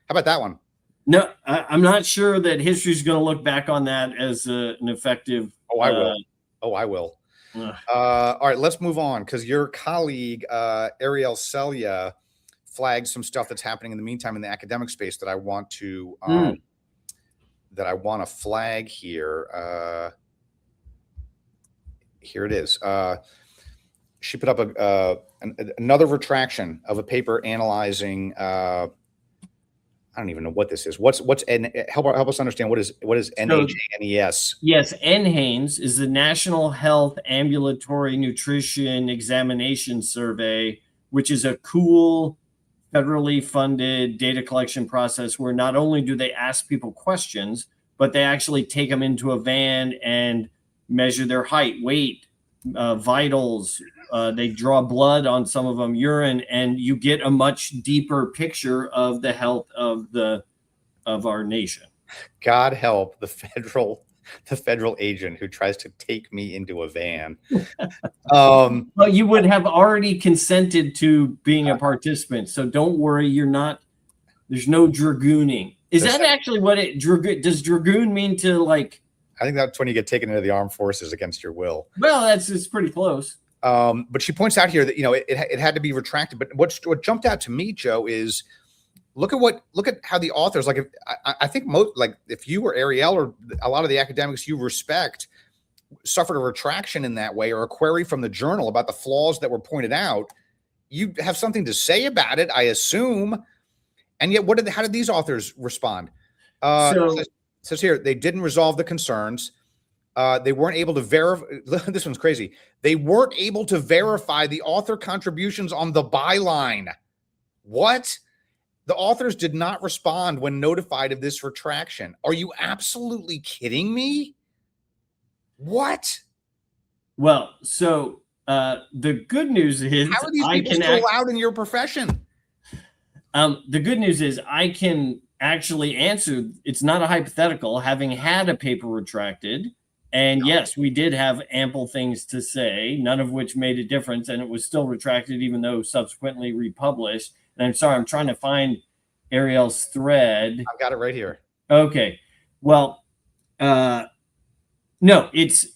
about that one? No, I'm not sure that history is going to look back on that as an effective. Oh, I will. All right, let's move on because your colleague Arielle Selya flagged some stuff that's happening in the meantime in the academic space that I want to flag here. Here it is. She put up another retraction of a paper analyzing. I don't even know what this is. Help us understand what is NHANES? Yes, NHANES is the National Health Ambulatory Nutrition Examination Survey, which is a cool federally funded data collection process where not only do they ask people questions, but they actually take them into a van and measure their height, weight, vitals. They draw blood on some of them, urine, and you get a much deeper picture of the health of our nation. God help the federal agent who tries to take me into a van. Well, you would have already consented to being a participant, so don't worry. There's no dragooning. Is that actually what does dragoon mean to, like? I think that's when you get taken into the armed forces against your will. Well, it's pretty close. But she points out here that, it had to be retracted. But what jumped out to me, Joe, is look at how the authors, like, I think if you or Arielle or a lot of the academics you respect suffered a retraction in that way, or a query from the journal about the flaws that were pointed out, you have something to say about it, I assume. And yet, how did these authors respond? It says here, they didn't resolve the concerns. They weren't able to verify. This one's crazy. They weren't able to verify the author contributions on the byline. What? The authors did not respond when notified of this retraction. Are you absolutely kidding me? What? Well, so the good news is, how are these people still allowed in your profession? The good news is I can actually answer. It's not a hypothetical, having had a paper retracted. And yes, we did have ample things to say, none of which made a difference. And it was still retracted, even though subsequently republished. And I'm sorry, I'm trying to find Arielle's thread. I've got it right here. Okay. Well, no, it's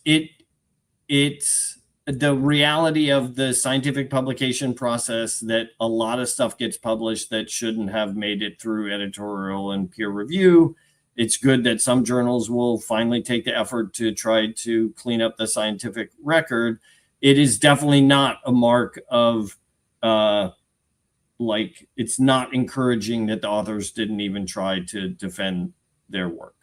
the reality of the scientific publication process that a lot of stuff gets published that shouldn't have made it through editorial and peer review. It's good that some journals will finally take the effort to try to clean up the scientific record. It is definitely not a mark of it's not encouraging that the authors didn't even try to defend their work.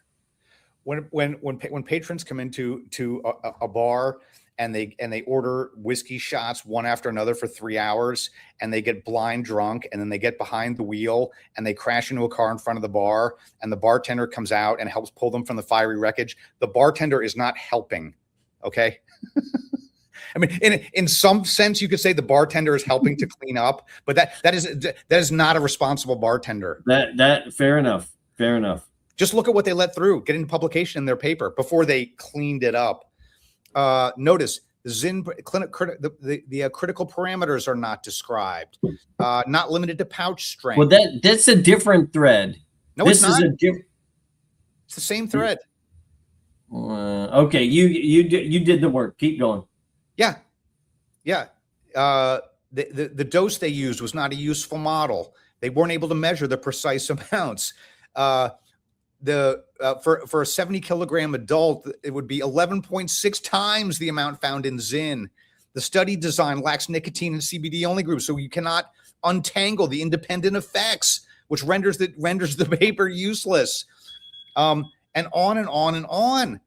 When patrons come into a bar and they order whiskey shots one after another for 3 hours, and they get blind drunk, and then they get behind the wheel and they crash into a car in front of the bar, and the bartender comes out and helps pull them from the fiery wreckage, the bartender is not helping. Okay. I mean, in some sense, you could say the bartender is helping to clean up, but that is not a responsible bartender. That fair enough. Fair enough. Just look at what they let through, get into publication in their paper before they cleaned it up. Notice the ZIN the critical parameters are not described, not limited to pouch strength. Well, that's a different thread. No, it's not. It's the same thread. Okay, you did the work. Keep going. Yeah. The dose they used was not a useful model. They weren't able to measure the precise amounts. For a 70 kilogram adult, it would be 11.6 times the amount found in ZIN. The study design lacks nicotine and CBD only groups, so you cannot untangle the independent effects, which renders the paper useless. And on and on and on.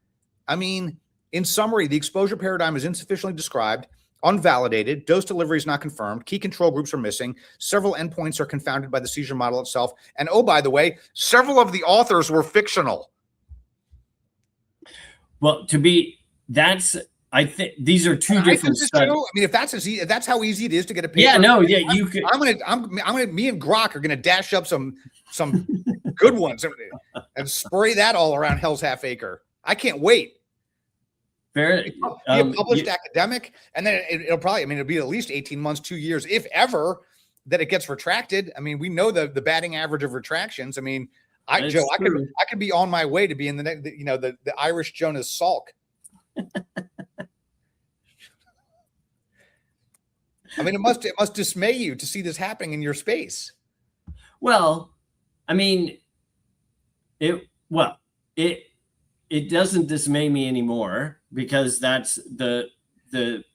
I mean, in summary, the exposure paradigm is insufficiently described, unvalidated, dose delivery is not confirmed, key control groups are missing, several endpoints are confounded by the seizure model itself, and oh, by the way, several of the authors were fictional. Well, I think these are two different studies. I mean, if that's how easy it is to get a paper. Yeah, no, yeah, you could. Me and Grok are gonna dash up some good ones and spray that all around Hell's Half Acre. I can't wait. Fair. Be a published academic, and then it'll be at least 18 months, 2 years, if ever, that it gets retracted. I mean, we know the batting average of retractions. I mean, I could be on my way to being the Irish Jonas Salk. I mean, it must dismay you to see this happening in your space. Well, I mean, it doesn't dismay me anymore, because that's the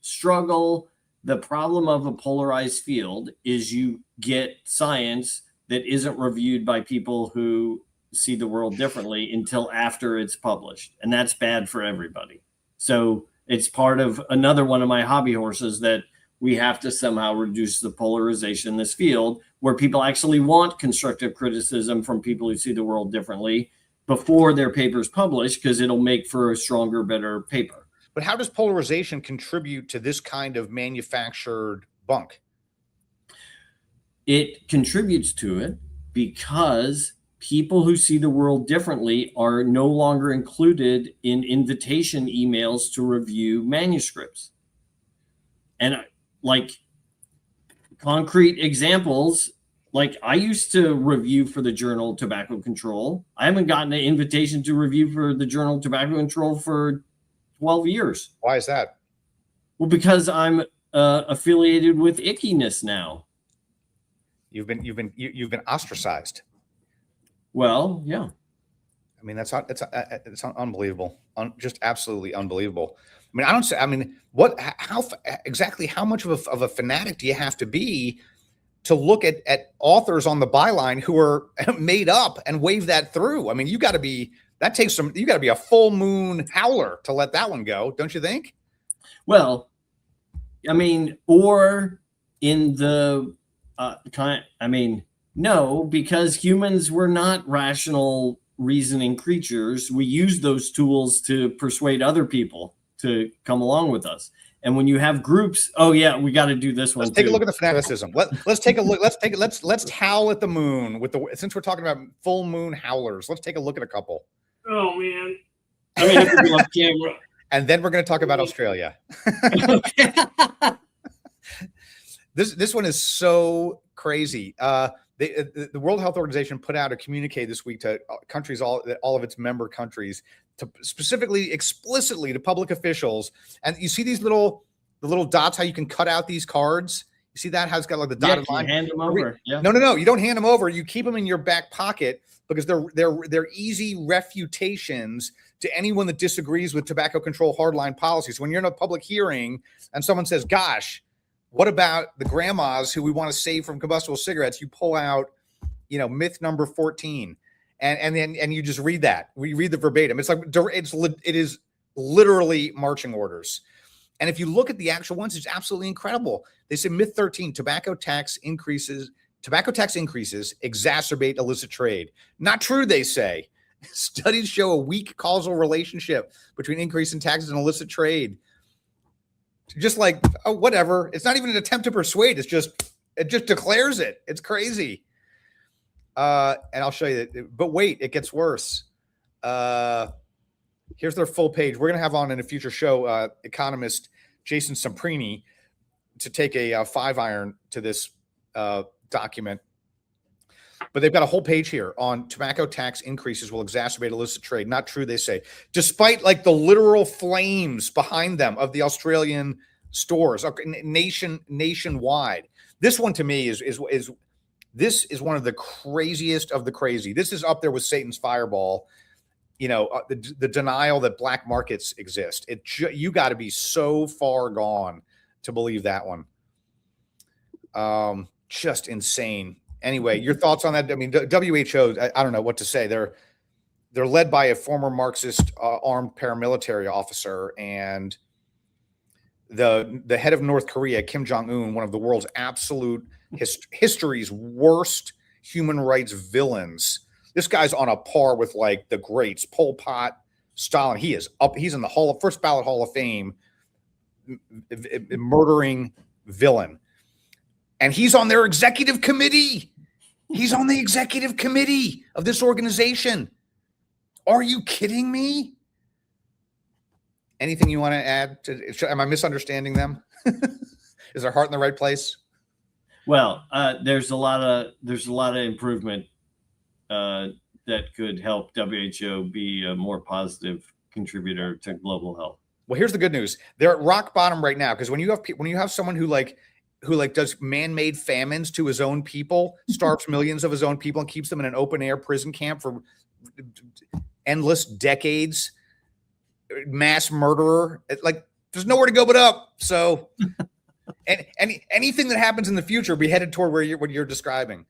struggle. The problem of a polarized field is you get science that isn't reviewed by people who see the world differently until after it's published. And that's bad for everybody. So it's part of another one of my hobby horses that we have to somehow reduce the polarization in this field, where people actually want constructive criticism from people who see the world differently before their paper's published, because it'll make for a stronger, better paper. But how does polarization contribute to this kind of manufactured bunk? It contributes to it because people who see the world differently are no longer included in invitation emails to review manuscripts. And like concrete examples, like I used to review for the journal Tobacco Control. I haven't gotten an invitation to review for the journal Tobacco Control for 12 years. Why is that? Well, because I'm affiliated with ickiness now. You've been ostracized. Well, yeah. I mean, it's unbelievable. Just absolutely unbelievable. I mean, how much of a fanatic do you have to be to look at authors on the byline who are made up and wave that through? I mean, you got to be a full moon howler to let that one go, don't you think? Well, I mean, or in the no, because humans were not rational reasoning creatures. We use those tools to persuade other people to come along with us. And when you have groups, oh yeah, we got to do this one. Let's take a look at the fanaticism. Let's take a look. Let's howl at the moon since we're talking about full moon howlers. Let's take a look at a couple. Oh man, I have to be off camera. And then we're going to talk about Australia. This one is so crazy. The World Health Organization put out a communique this week to countries, all of its member countries, to specifically, explicitly to public officials. And you see the little dots, how you can cut out these cards. You see that? How it's got like the dotted line. Hand them over. Yeah. No. You don't hand them over. You keep them in your back pocket because they're easy refutations to anyone that disagrees with tobacco control hardline policies. When you're in a public hearing and someone says, "Gosh, what about the grandmas who we want to save from combustible cigarettes?" You pull out, myth number 14, and you just read that. We read the verbatim. It's like it is literally marching orders. And if you look at the actual ones, it's absolutely incredible. They say myth 13: tobacco tax increases exacerbate illicit trade. Not true, they say. Studies show a weak causal relationship between increase in taxes and illicit trade. Just like, oh, whatever. It's not even an attempt to persuade. It just declares it. It's crazy. And I'll show you that. But wait, it gets worse. Here's their full page. We're going to have on in a future show economist Jason Samprini to take a 5-iron to this document. But they've got a whole page here on tobacco tax increases will exacerbate illicit trade. Not true, they say. Despite like the literal flames behind them of the Australian stores, nationwide. This one to me is one of the craziest of the crazy. This is up there with Satan's fireball. The denial that black markets exist. You got to be so far gone to believe that one. Just insane. Anyway, your thoughts on that? I mean, WHO, I don't know what to say. They're led by a former Marxist armed paramilitary officer, and the head of North Korea, Kim Jung Un, one of the world's absolute history's worst human rights villains. This guy's on a par with like the greats, Pol Pot, Stalin. He is up. He's in the first ballot Hall of Fame, murdering villain. And he's on their executive committee. He's on the executive committee of this organization. Are you kidding me? Anything you want to add? Am I misunderstanding them? Is their heart in the right place? Well, there's a lot of improvement that could help WHO be a more positive contributor to global health. Well, here's the good news. They're at rock bottom right now, because when you have someone who does man-made famines to his own people, starves millions of his own people, and keeps them in an open-air prison camp for endless decades, mass murderer. Like, there's nowhere to go but up. So, and anything that happens in the future will be headed toward what you're describing.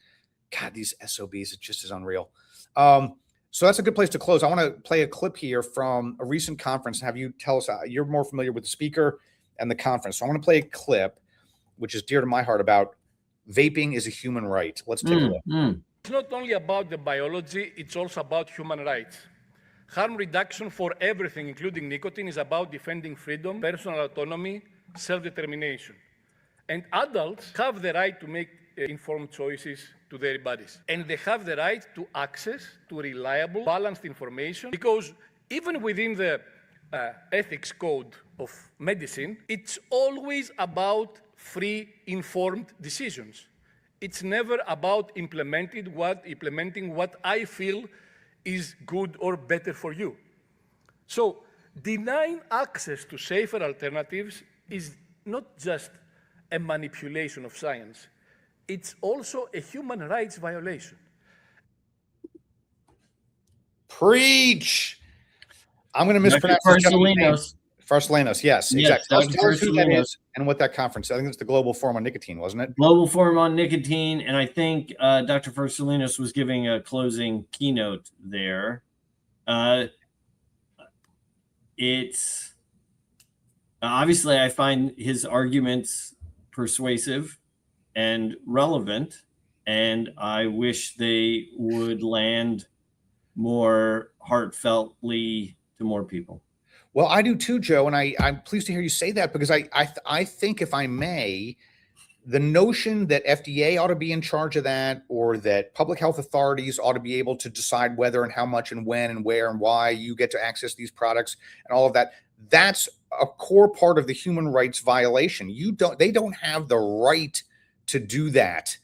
God, these SOBs, it just is unreal. So that's a good place to close. I want to play a clip here from a recent conference. Have you tell us, you're more familiar with the speaker and the conference. So I want to play a clip, which is dear to my heart, about vaping is a human right. Let's take a look. It's not only about the biology, it's also about human rights. Harm reduction for everything, including nicotine, is about defending freedom, personal autonomy, self-determination. And adults have the right to make informed choices to their bodies. And they have the right to access to reliable, balanced information, because even within the ethics code of medicine, it's always about free, informed decisions. It's never about implementing what I feel is good or better for you. So denying access to safer alternatives is not just a manipulation of science, it's also a human rights violation. Preach. I'm going to mispronounce this gentleman's name. Farsalinos, yes, exactly. Tell us who that is and what that conference. I think it's the Global Forum on Nicotine, wasn't it? Global Forum on Nicotine, and I think Dr. Farsalinos was giving a closing keynote there. It's obviously, I find his arguments persuasive and relevant, and I wish they would land more heartfeltly to more people. Well, I do too, Joe, and I'm pleased to hear you say that, because I think, if I may, the notion that FDA ought to be in charge of that, or that public health authorities ought to be able to decide whether and how much and when and where and why you get to access these products and all of that, that's a core part of the human rights violation. They don't have the right to do that.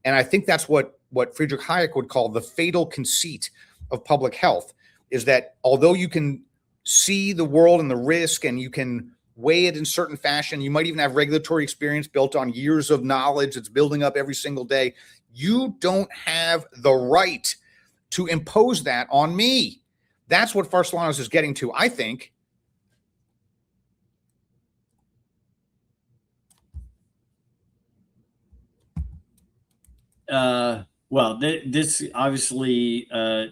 And I think that's what Friedrich Hayek would call the fatal conceit of public health, is that although you can see the world and the risk, and you can weigh it in certain fashion, you might even have regulatory experience built on years of knowledge that's building up every single day, you don't have the right to impose that on me. That's what Farsalinos is getting to, I think. Well, this obviously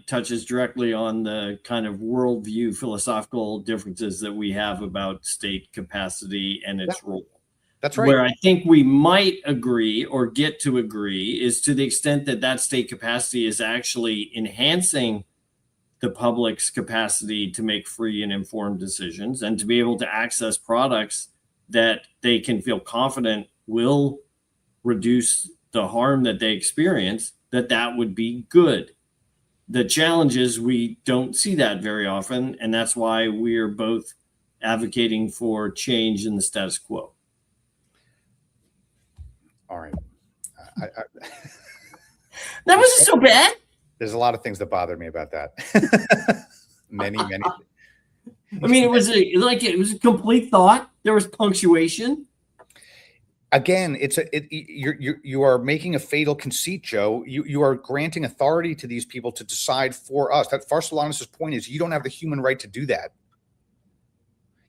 touches directly on the kind of worldview, philosophical differences that we have about state capacity and its role. That's right. Where I think we might agree or get to agree is to the extent that that state capacity is actually enhancing the public's capacity to make free and informed decisions and to be able to access products that they can feel confident will reduce the harm that they experience, that would be good. The challenge is we don't see that very often, and that's why we're both advocating for change in the status quo. All right. That wasn't so bad. There's a lot of things that bother me about that. many. I mean, it was a complete thought. There was punctuation. Again, you are making a fatal conceit, Joe. You are granting authority to these people to decide for us. That Farsalinos' point is, you don't have the human right to do that.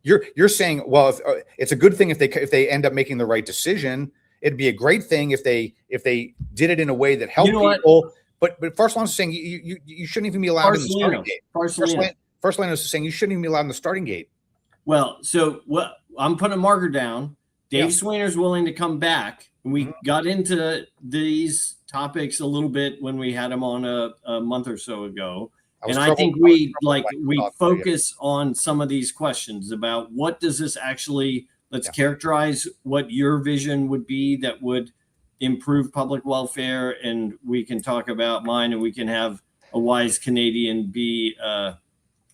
You're saying, well, it's a good thing if they end up making the right decision. It'd be a great thing if they did it in a way that helped people. But Farsalinos is saying you shouldn't even be allowed in the starting gate. Farsalinos is saying you shouldn't even be allowed in the starting gate. Well, so I'm putting a marker down. Dave Swainer's willing to come back. We got into these topics a little bit when we had him on a month or so ago. And I think we focus on some of these questions about what does this actually, let's characterize what your vision would be that would improve public welfare. And we can talk about mine, and we can have a wise Canadian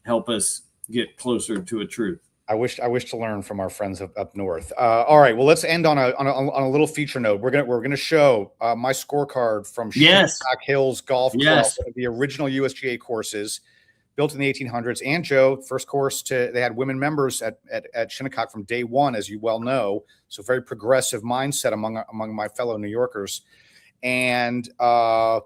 help us get closer to a truth. I wish to learn from our friends up north. All right, well, let's end on a little feature note. We're gonna show my scorecard from Shinnecock Hills Golf Club, the original USGA courses built in the 1800s. And Joe, first course they had women members at Shinnecock from day one, as you well know. So very progressive mindset among my fellow New Yorkers. And I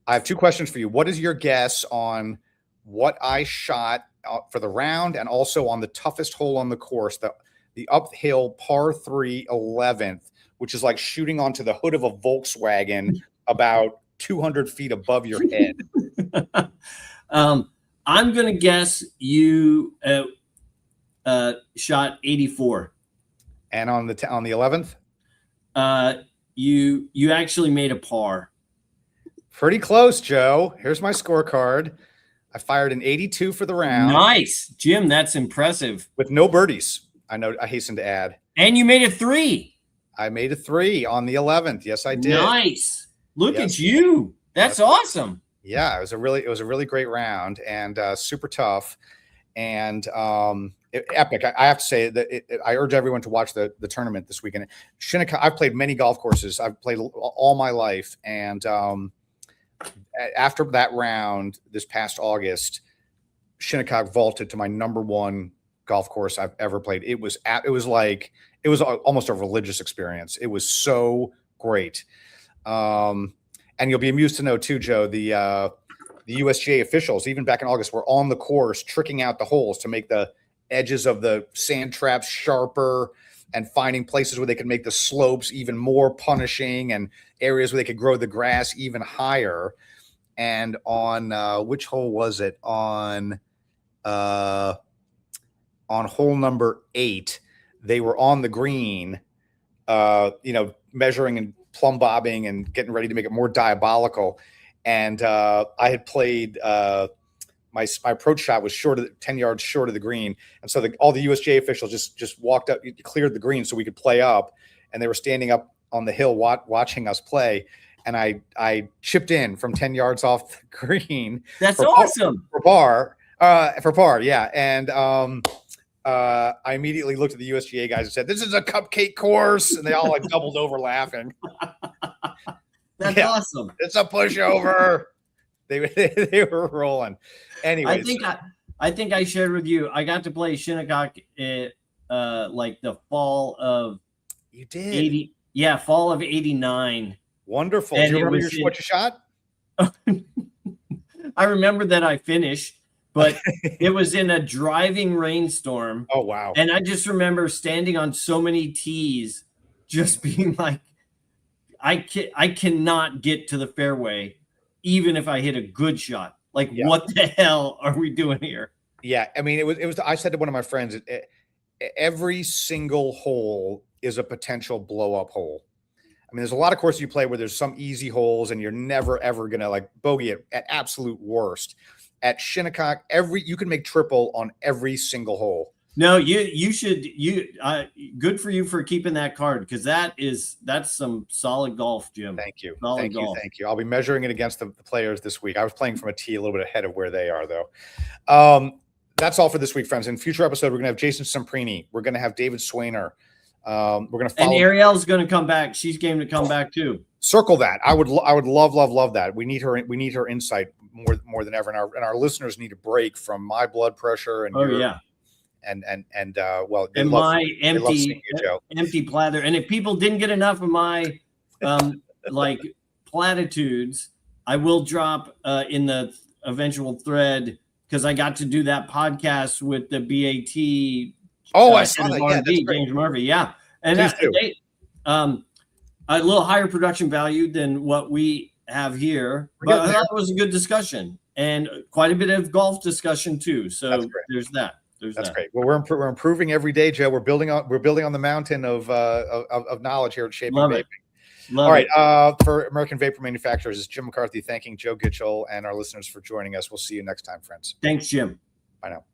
have two questions for you. What is your guess on what I shot for the round, and also on the toughest hole on the course, the uphill par 3 11th, which is like shooting onto the hood of a Volkswagen about 200 feet above your head? I'm going to guess you shot 84. And on the 11th? You actually made a par. Pretty close, Joe. Here's my scorecard. I fired an 82 for the round. Nice, Jim. That's impressive. With no birdies. I know. I hasten to add. And you made a 3. I made a 3 on the 11th. Yes, I did. Nice. Look at you. That's awesome. Yeah, it was a really great round and super tough and epic. I have to say that I urge everyone to watch the tournament this weekend. Shinnecock. I've played many golf courses. I've played all my life, and after that round this past August, Shinnecock vaulted to my #1 golf course I've ever played. It was almost a religious experience. It was so great. And you'll be amused to know too, Joe, the USGA officials, even back in August, were on the course tricking out the holes to make the edges of the sand traps sharper and finding places where they could make the slopes even more punishing and areas where they could grow the grass even higher. And on which hole was it? On hole number 8, they were on the green, measuring and plumb bobbing and getting ready to make it more diabolical. And I had played my approach shot was 10 yards short of the green. And so all the USGA officials just walked up, cleared the green so we could play up. And they were standing up on the hill watching us play. And I chipped in from 10 yards off the green. That's awesome. For par. Yeah. And I immediately looked at the USGA guys and said, "This is a cupcake course." And they all like doubled over laughing. That's awesome. It's a pushover. They were rolling. Anyway, I think I shared with you. I got to play Shinnecock like the fall of you did 80. Yeah, fall of 89. Wonderful. And do you remember what you shot? I remember that I finished, but it was in a driving rainstorm. Oh, wow. And I just remember standing on so many tees, just being like, I cannot get to the fairway, even if I hit a good shot. Like, what the hell are we doing here? Yeah. I mean, it was, I said to one of my friends, every single hole is a potential blow up hole. I mean, there's a lot of courses you play where there's some easy holes and you're never, ever going to like bogey it at absolute worst. At Shinnecock, you can make triple on every single hole. No, you should good for you for keeping that card, because that's some solid golf, Jim. Thank you. Solid golf. Thank you. I'll be measuring it against the players this week. I was playing from a tee a little bit ahead of where they are, though. That's all for this week, friends. In future episode, we're gonna have Jason Semprini. We're gonna have David Swainer. We're gonna follow. And Arielle's gonna come back. She's game to come back too. Circle that. I would love that. We need her insight more than ever, and our listeners need a break from my blood pressure and my empty platter. And if people didn't get enough of my like platitudes, I will drop in the eventual thread, because I got to do that podcast with the BAT. Oh, I saw that. Yeah, that's James Murphy. Yeah, and a little higher production value than what we have here. But I thought it was a good discussion and quite a bit of golf discussion too. So there's that. That's great. Well, we're improving every day, Joe. We're building on the mountain of knowledge here at Shaping Vaping. All right. For American Vapor Manufacturers, it's Jim McCarthy thanking Joe Gitchell and our listeners for joining us. We'll see you next time, friends. Thanks, Jim. Bye now.